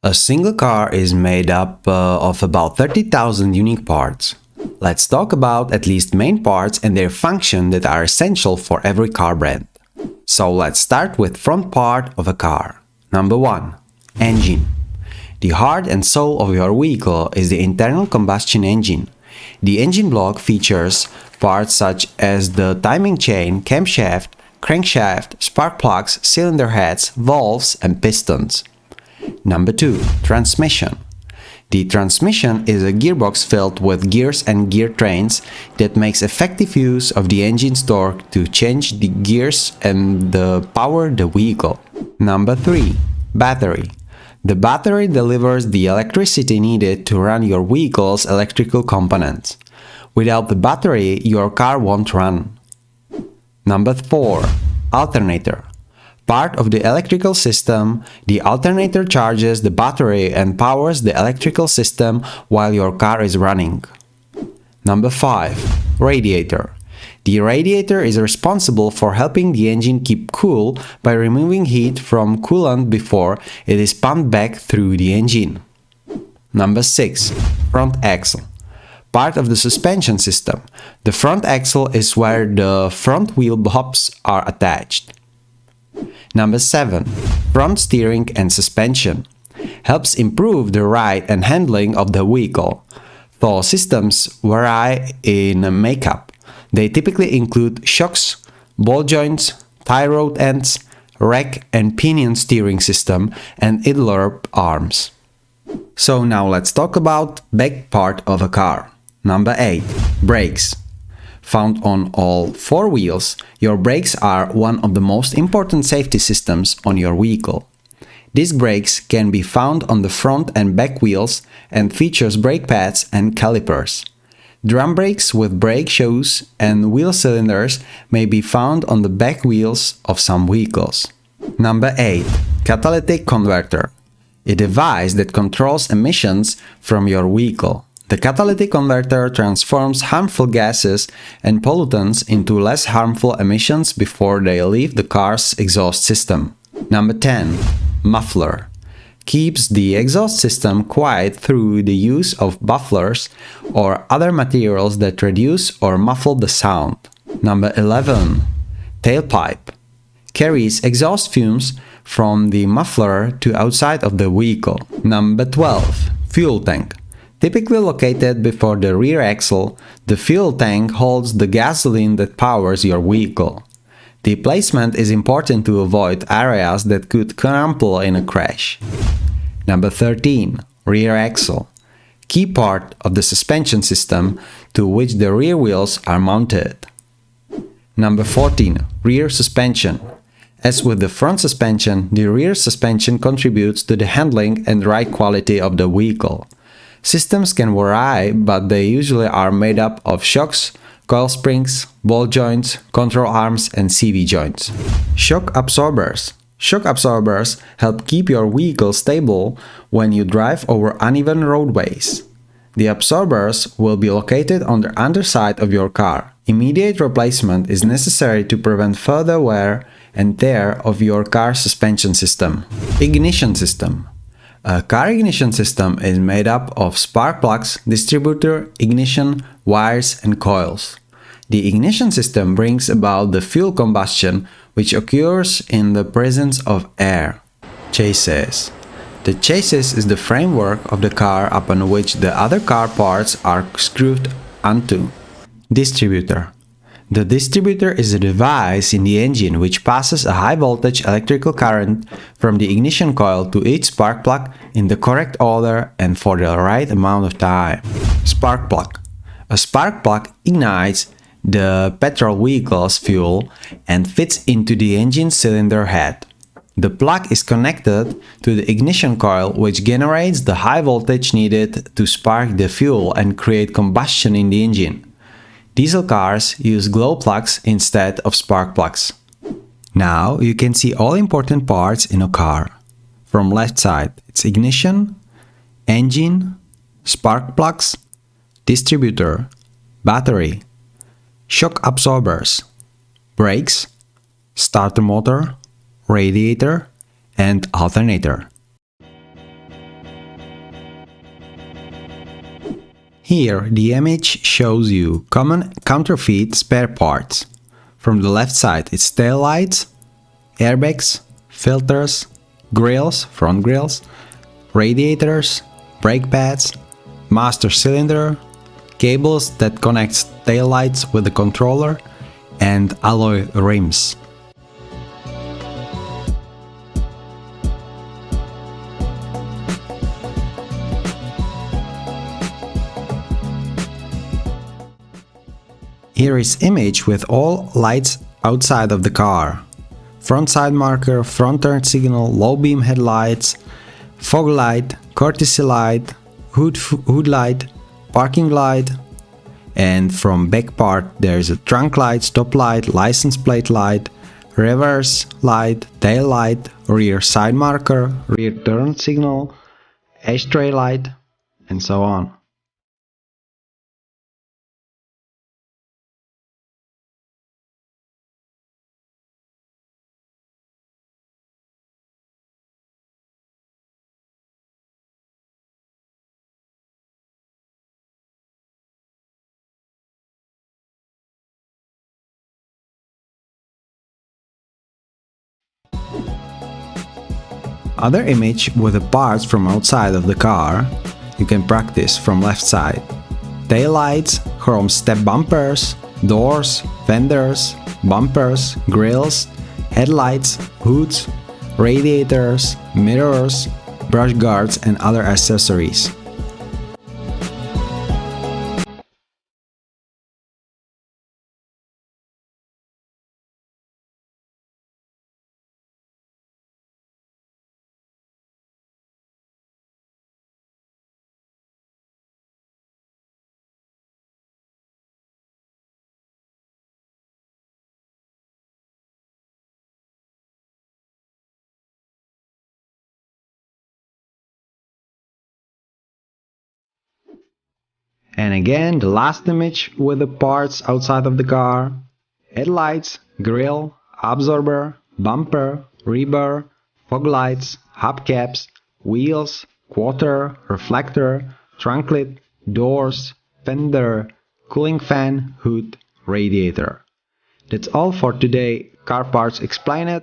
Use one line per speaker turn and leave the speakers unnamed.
A single car is made up of about 30,000 unique parts. Let's talk about at least main parts and their function that are essential for every car brand. So let's start with front part of a car. Number 1. Engine. The heart and soul of your vehicle is the internal combustion engine. The engine block features parts such as the timing chain, camshaft, crankshaft, spark plugs, cylinder heads, valves, and pistons. Number 2. Transmission. The transmission is a gearbox filled with gears and gear trains that makes effective use of the engine's torque to change the gears and power the vehicle. Number 3. Battery. The battery delivers the electricity needed to run your vehicle's electrical components. Without the battery, your car won't run. Number 4. Alternator. Part of the electrical system, the alternator charges the battery and powers the electrical system while your car is running. Number 5. Radiator. The radiator is responsible for helping the engine keep cool by removing heat from coolant before it is pumped back through the engine. Number 6. Front axle. Part of the suspension system. The front axle is where the front wheel hubs are attached. Number 7. Front steering and suspension. Helps improve the ride and handling of the vehicle. Though systems vary in makeup. They typically include shocks, ball joints, tie rod ends, rack and pinion steering system, and idler arms. So now let's talk about back part of a car. Number 8. Brakes. Found on all 4 wheels, your brakes are one of the most important safety systems on your vehicle. These brakes can be found on the front and back wheels and features brake pads and calipers. Drum brakes with brake shoes and wheel cylinders may be found on the back wheels of some vehicles. Number 8. Catalytic converter. A device that controls emissions from your vehicle. The catalytic converter transforms harmful gases and pollutants into less harmful emissions before they leave the car's exhaust system. Number 10. Muffler. Keeps the exhaust system quiet through the use of mufflers or other materials that reduce or muffle the sound. Number 11. Tailpipe. Carries exhaust fumes from the muffler to outside of the vehicle. Number 12. Fuel tank. Typically located before the rear axle, the fuel tank holds the gasoline that powers your vehicle. The placement is important to avoid areas that could crumple in a crash. Number 13. Rear axle. Key part of the suspension system to which the rear wheels are mounted. Number 14. Rear suspension. As with the front suspension, the rear suspension contributes to the handling and ride quality of the vehicle. Systems can vary, but they usually are made up of shocks, coil springs, ball joints, control arms, and CV joints. Shock absorbers. Shock absorbers help keep your vehicle stable when you drive over uneven roadways. The absorbers will be located on the underside of your car. Immediate replacement is necessary to prevent further wear and tear of your car's suspension system. Ignition system. A car ignition system is made up of spark plugs, distributor, ignition, wires, and coils. The ignition system brings about the fuel combustion, which occurs in the presence of air. Chassis. The chassis is the framework of the car upon which the other car parts are screwed onto. Distributor. The distributor is a device in the engine which passes a high-voltage electrical current from the ignition coil to each spark plug in the correct order and for the right amount of time. Spark plug. A spark plug ignites the petrol vehicle's fuel and fits into the engine cylinder head. The plug is connected to the ignition coil, which generates the high voltage needed to spark the fuel and create combustion in the engine. Diesel cars use glow plugs instead of spark plugs. Now you can see all important parts in a car. From left side, it's ignition, engine, spark plugs, distributor, battery, shock absorbers, brakes, starter motor, radiator, and alternator. Here, the image shows you common counterfeit spare parts. From the left side, it's taillights, airbags, filters, grills, front grills, radiators, brake pads, master cylinder, cables that connects taillights with the controller, and alloy rims. Here is image with all lights outside of the car. Front side marker, front turn signal, low beam headlights, fog light, courtesy light, hood light, parking light, and from back part there's a trunk light, stop light, license plate light, reverse light, tail light, rear side marker, rear turn signal, ashtray light, and so on. Other image with the parts from outside of the car you can practice from left side. Tail lights, chrome step bumpers, doors, fenders, bumpers, grills, headlights, hoods, radiators, mirrors, brush guards and other accessories. And again, the last image with the parts outside of the car. Headlights, grille, absorber, bumper, rebar, fog lights, hubcaps, wheels, quarter, reflector, trunk lid, doors, fender, cooling fan, hood, radiator. That's all for today. Car Parts Explained.